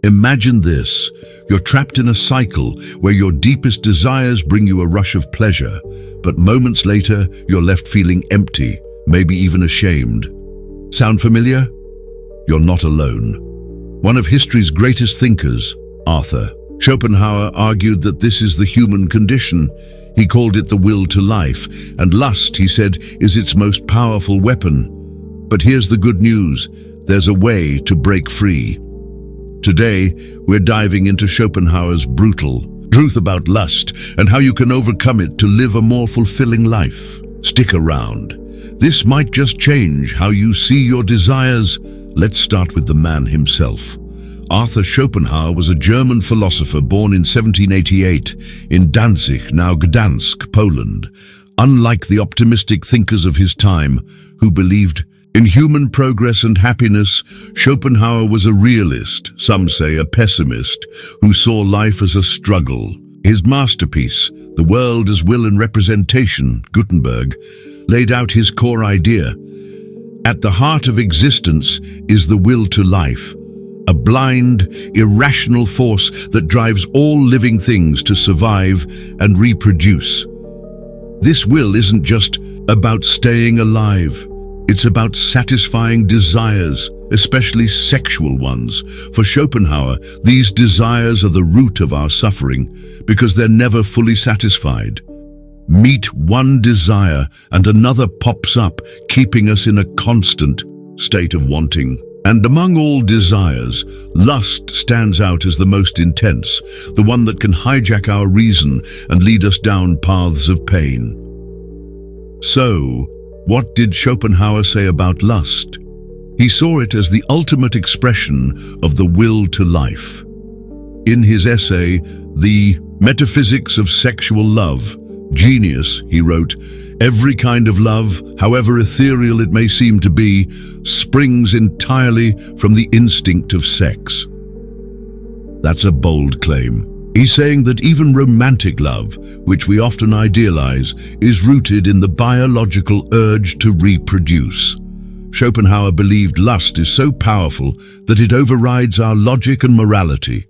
Imagine this. You're trapped in a cycle where your deepest desires bring you a rush of pleasure, but moments later, you're left feeling empty, maybe even ashamed. Sound familiar? You're not alone. One of history's greatest thinkers, Arthur Schopenhauer, argued that this is the human condition. He called it the will to life, and lust, he said, is its most powerful weapon. But here's the good news. There's a way to break free. Today, we're diving into Schopenhauer's brutal truth about lust and how you can overcome it to live a more fulfilling life. Stick around. This might just change how you see your desires. Let's start with the man himself. Arthur Schopenhauer was a German philosopher born in 1788 in Danzig, now Gdansk, Poland. Unlike the optimistic thinkers of his time, who believed in human progress and happiness, Schopenhauer was a realist, some say a pessimist, who saw life as a struggle. His masterpiece, The World as Will and Representation, Gutenberg, laid out his core idea. At the heart of existence is the will to life, a blind, irrational force that drives all living things to survive and reproduce. This will isn't just about staying alive. It's about satisfying desires, especially sexual ones. For Schopenhauer, these desires are the root of our suffering because they're never fully satisfied. Meet one desire and another pops up, keeping us in a constant state of wanting. And among all desires, lust stands out as the most intense, the one that can hijack our reason and lead us down paths of pain. So, what did Schopenhauer say about lust? He saw it as the ultimate expression of the will to life. In his essay, The Metaphysics of Sexual Love, Genius, he wrote, "Every kind of love, however ethereal it may seem to be, springs entirely from the instinct of sex." That's a bold claim. He's saying that even romantic love, which we often idealize, is rooted in the biological urge to reproduce. Schopenhauer believed lust is so powerful that it overrides our logic and morality.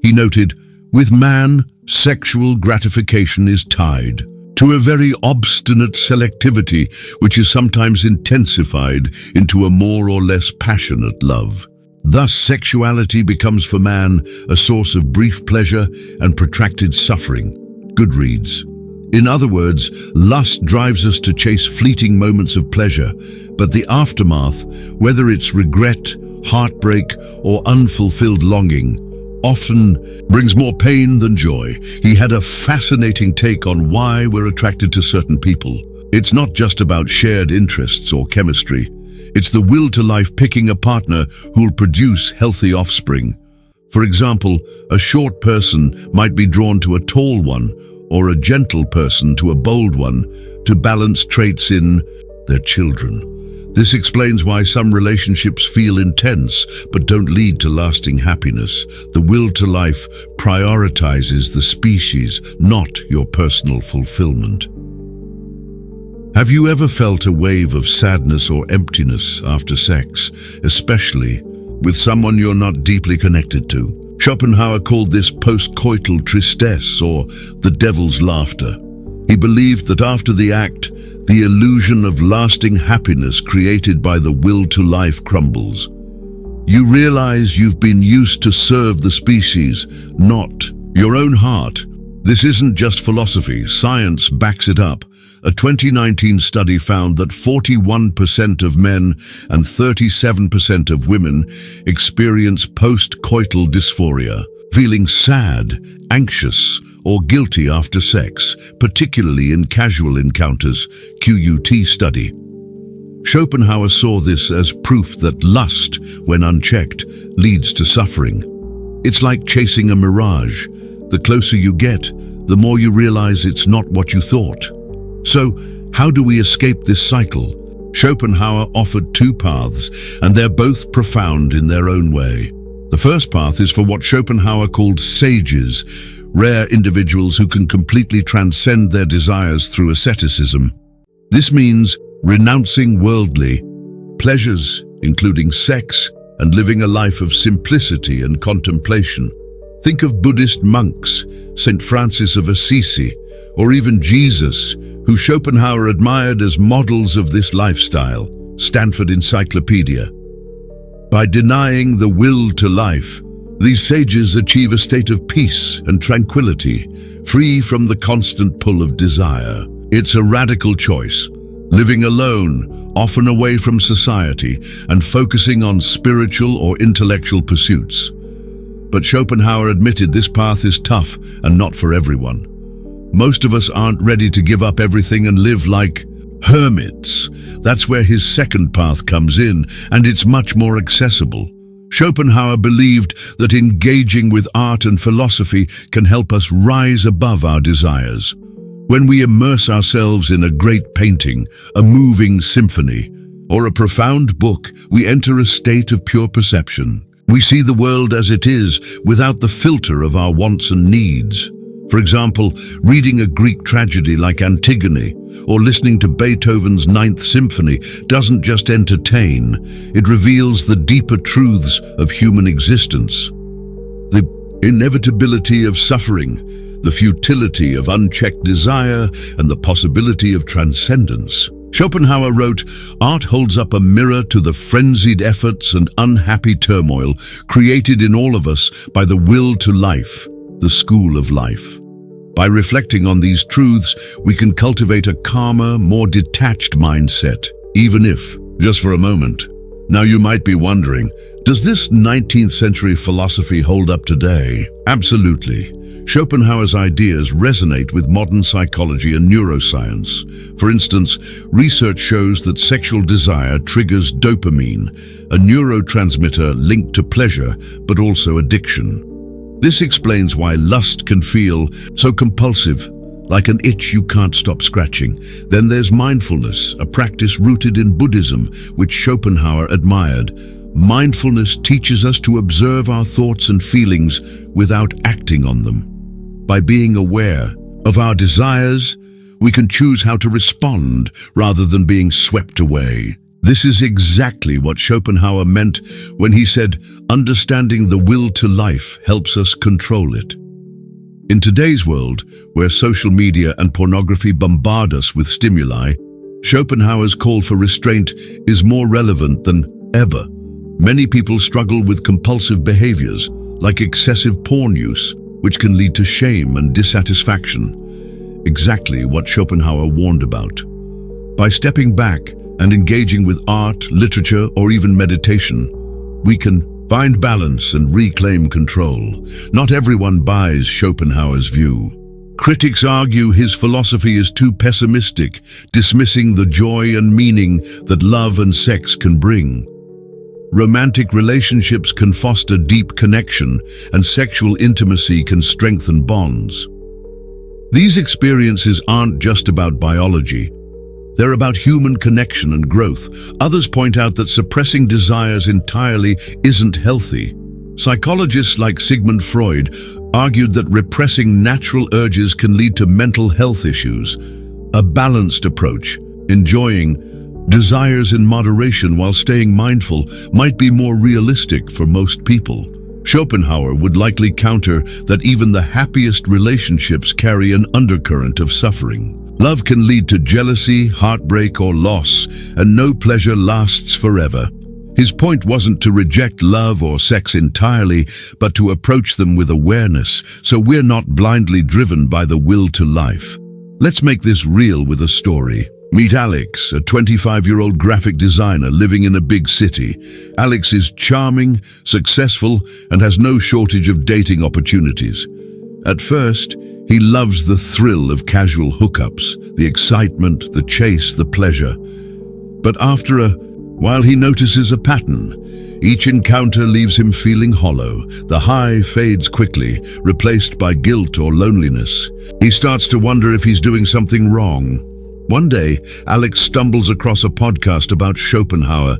He noted, "With man, sexual gratification is tied to a very obstinate selectivity, which is sometimes intensified into a more or less passionate love. Thus, sexuality becomes for man a source of brief pleasure and protracted suffering." Goodreads. In other words, lust drives us to chase fleeting moments of pleasure, but the aftermath, whether it's regret, heartbreak, or unfulfilled longing, often brings more pain than joy. He had a fascinating take on why we're attracted to certain people. It's not just about shared interests or chemistry. It's the will to life, picking a partner who'll produce healthy offspring. For example, a short person might be drawn to a tall one, or a gentle person to a bold one, to balance traits in their children. This explains why some relationships feel intense but don't lead to lasting happiness. The will to life prioritizes the species, not your personal fulfillment. Have you ever felt a wave of sadness or emptiness after sex, especially with someone you're not deeply connected to? Schopenhauer called this post-coital tristesse, or the devil's laughter. He believed that after the act, the illusion of lasting happiness created by the will to life crumbles. You realize you've been used to serve the species, not your own heart. This isn't just philosophy, science backs it up. A 2019 study found that 41% of men and 37% of women experience post-coital dysphoria, feeling sad, anxious, or guilty after sex, particularly in casual encounters, QUT study. Schopenhauer saw this as proof that lust, when unchecked, leads to suffering. It's like chasing a mirage. The closer you get, the more you realize it's not what you thought. So, how do we escape this cycle? Schopenhauer offered two paths, and they're both profound in their own way. The first path is for what Schopenhauer called sages, rare individuals who can completely transcend their desires through asceticism. This means renouncing worldly pleasures, including sex and living a life of simplicity and contemplation. Think of Buddhist monks, St. Francis of Assisi, or even Jesus, who Schopenhauer admired as models of this lifestyle. Stanford Encyclopedia. By denying the will to life, these sages achieve a state of peace and tranquility, free from the constant pull of desire. It's a radical choice, living alone, often away from society, and focusing on spiritual or intellectual pursuits. But Schopenhauer admitted this path is tough and not for everyone. Most of us aren't ready to give up everything and live like hermits. That's where his second path comes in, and it's much more accessible. Schopenhauer believed that engaging with art and philosophy can help us rise above our desires. When we immerse ourselves in a great painting, a moving symphony, or a profound book, we enter a state of pure perception. We see the world as it is, without the filter of our wants and needs. For example, reading a Greek tragedy like Antigone, or listening to Beethoven's Ninth Symphony doesn't just entertain, it reveals the deeper truths of human existence. The inevitability of suffering, the futility of unchecked desire, and the possibility of transcendence. Schopenhauer wrote, "Art holds up a mirror to the frenzied efforts and unhappy turmoil created in all of us by the will to life, the school of life." By reflecting on these truths, we can cultivate a calmer, more detached mindset, even if, just for a moment. Now you might be wondering, does this 19th century philosophy hold up today? Absolutely. Schopenhauer's ideas resonate with modern psychology and neuroscience. For instance, research shows that sexual desire triggers dopamine, a neurotransmitter linked to pleasure, but also addiction. This explains why lust can feel so compulsive, like an itch you can't stop scratching. Then there's mindfulness, a practice rooted in Buddhism, which Schopenhauer admired. Mindfulness teaches us to observe our thoughts and feelings without acting on them. By being aware of our desires, we can choose how to respond rather than being swept away. This is exactly what Schopenhauer meant when he said, "Understanding the will to life helps us control it." In today's world, where social media and pornography bombard us with stimuli, Schopenhauer's call for restraint is more relevant than ever. Many people struggle with compulsive behaviors, like excessive porn use, which can lead to shame and dissatisfaction. Exactly what Schopenhauer warned about. By stepping back and engaging with art, literature, or even meditation, we can find balance and reclaim control. Not everyone buys Schopenhauer's view. Critics argue his philosophy is too pessimistic, dismissing the joy and meaning that love and sex can bring. Romantic relationships can foster deep connection, and sexual intimacy can strengthen bonds. These experiences aren't just about biology. They're about human connection and growth. Others point out that suppressing desires entirely isn't healthy. Psychologists like Sigmund Freud argued that repressing natural urges can lead to mental health issues. A balanced approach, enjoying desires in moderation while staying mindful, might be more realistic for most people. Schopenhauer would likely counter that even the happiest relationships carry an undercurrent of suffering. Love can lead to jealousy, heartbreak, or loss, and no pleasure lasts forever. His point wasn't to reject love or sex entirely, but to approach them with awareness, so we're not blindly driven by the will to life. Let's make this real with a story. Meet Alex, a 25-year-old graphic designer living in a big city. Alex is charming, successful, and has no shortage of dating opportunities. At first, he loves the thrill of casual hookups, the excitement, the chase, the pleasure. But after a while, he notices a pattern. Each encounter leaves him feeling hollow. The high fades quickly, replaced by guilt or loneliness. He starts to wonder if he's doing something wrong. One day, Alex stumbles across a podcast about Schopenhauer.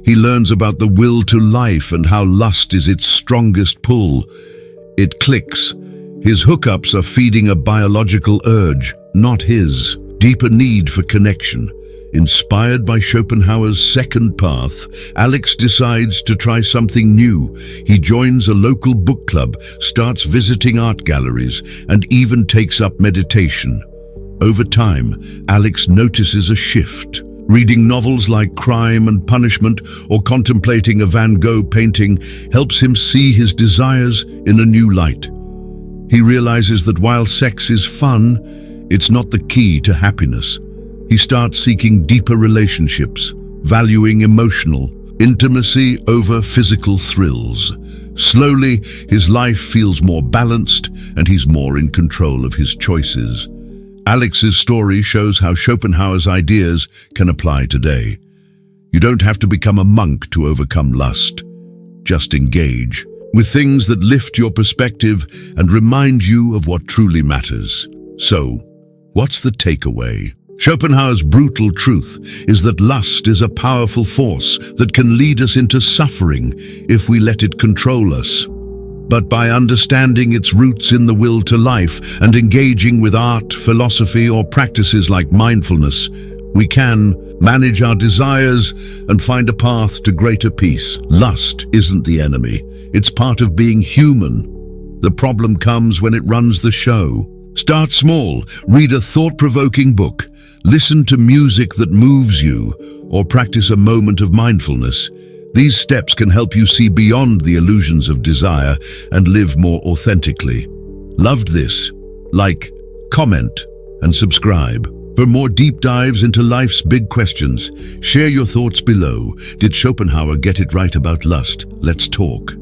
He learns about the will to life and how lust is its strongest pull. It clicks. His hookups are feeding a biological urge, not his deeper need for connection. Inspired by Schopenhauer's second path, Alex decides to try something new. He joins a local book club, starts visiting art galleries, and even takes up meditation. Over time, Alex notices a shift. Reading novels like Crime and Punishment or contemplating a Van Gogh painting helps him see his desires in a new light. He realizes that while sex is fun, it's not the key to happiness. He starts seeking deeper relationships, valuing emotional intimacy over physical thrills. Slowly, his life feels more balanced and he's more in control of his choices. Alex's story shows how Schopenhauer's ideas can apply today. You don't have to become a monk to overcome lust. Just engage with things that lift your perspective and remind you of what truly matters. So, what's the takeaway? Schopenhauer's brutal truth is that lust is a powerful force that can lead us into suffering if we let it control us. But by understanding its roots in the will to life and engaging with art, philosophy, or practices like mindfulness, we can manage our desires and find a path to greater peace. Lust isn't the enemy. It's part of being human. The problem comes when it runs the show. Start small, read a thought-provoking book, listen to music that moves you, or practice a moment of mindfulness. These steps can help you see beyond the illusions of desire and live more authentically. Loved this? Like, comment, and subscribe. For more deep dives into life's big questions, share your thoughts below. Did Schopenhauer get it right about lust? Let's talk.